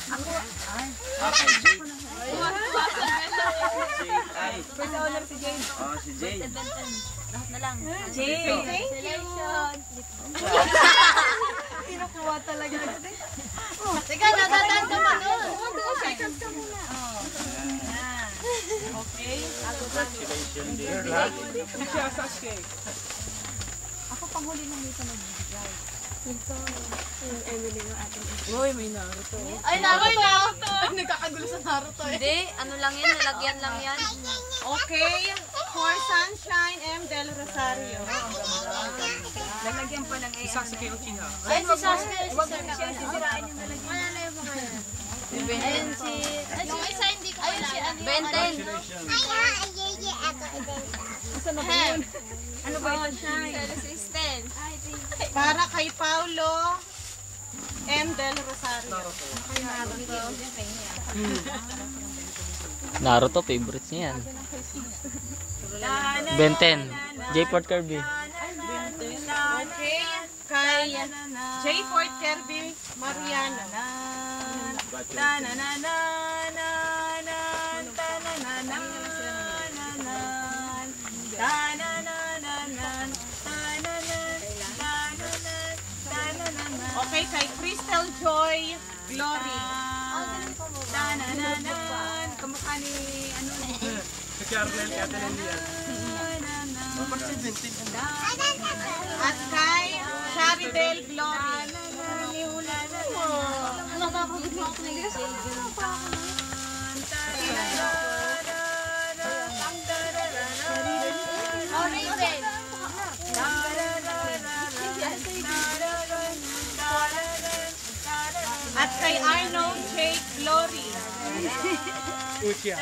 kay Jay. Ay. First honor si Jay. Oh, si Jay. Lahat na lang. Jay. Congratulations. Kinukuha talaga. Teka, natataan ka pa nun. Okay. Congratulations, dear. Ako panghuli nang dito nagbibigay. Yung Emily ng ating Uy, may Naruto. Ay, Naruto! Nagkakagulo sa Naruto eh. Hindi, ano lang yan, nalagyan lang yan. Okay, for Sunshine M. Del Rosario. Lalagyan pa lang eh. Ay, si Sasuke, si Sasuke. Sisirain yung lalagyan. Wala na yung mga yan. Ayun si... Yung isa hindi ko Ayun si ano, Benten. Ano ba ito siya? Kristen. Para kay Paulo M. Del Rosario. Naruto, favorites niya yan. Benten. J. Port Kirby. Okay, kay J. Fort Kirby Mariano. Okay, kay Crystal Joy Glory. Kamukha ni ano Si Carmel, Catalan yan. At kay Sharidel Glory. Napapagod mo ako na Raven. At kay Arnold J. Glory. Uchiya.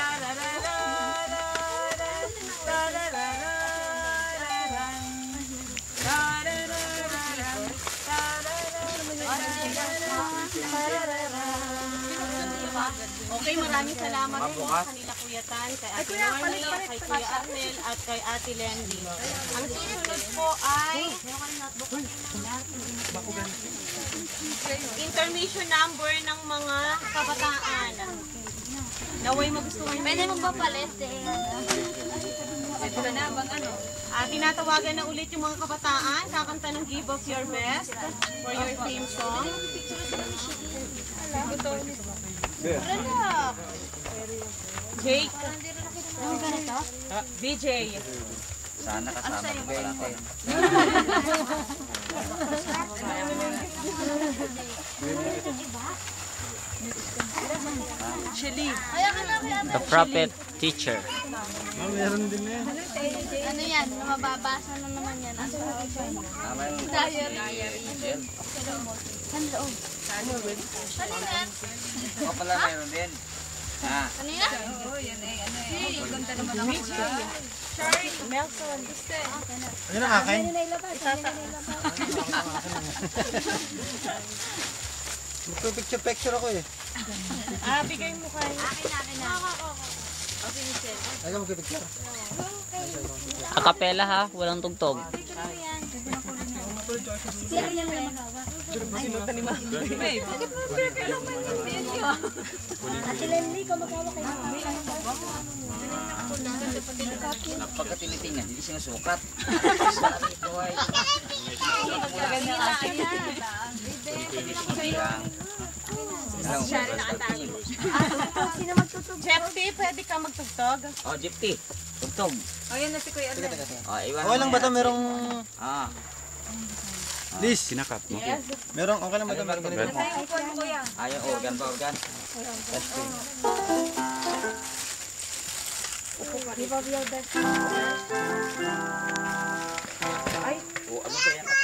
Okay, maraming salamat po sa kanila kuyatan, kay Ate Marnie, kay Kuya Arnel, at kay Ate Lendy. Ang susunod po ay intermission number ng mga kabataan. Naway magustuhan Pwede niyo. magpapalit eh. Ito na bang ano? Tinatawagan na ulit yung mga kabataan, kakanta ng Give of Your Best for your theme song. Jake. DJ. Sana kasama ko wala kayo. The Prophet Teacher. Meron din yan. Ano yan? Mababasa na naman yan. Ang Tama yung diary. Michelle. Saan loob? Kanina yan? Ako pala meron din. Ah, Kanina? Oo, yan eh. Ano eh. Maganda naman ako. Melson. Ano na akin? Magpipicture ako eh. Bigay mo kay. Akin na. Ay, ka magpipicture. Akapela ha, walang tugtog. pagka tinitingnan, hindi sinusukat. Jeffy, pwede ka magtugtog? Oh, Gypty. Tugtog. Oh, yan na si Kuya Arnel. Oh, iwan Okay lang ba ito? Merong... Ah, Liz, sinakat mo. Merong, okay lang ba ito? Merong ganito. Ay, ikaw mo Kuya. ayaw organ ba organ? Give up your best. Oh, ano ba yan?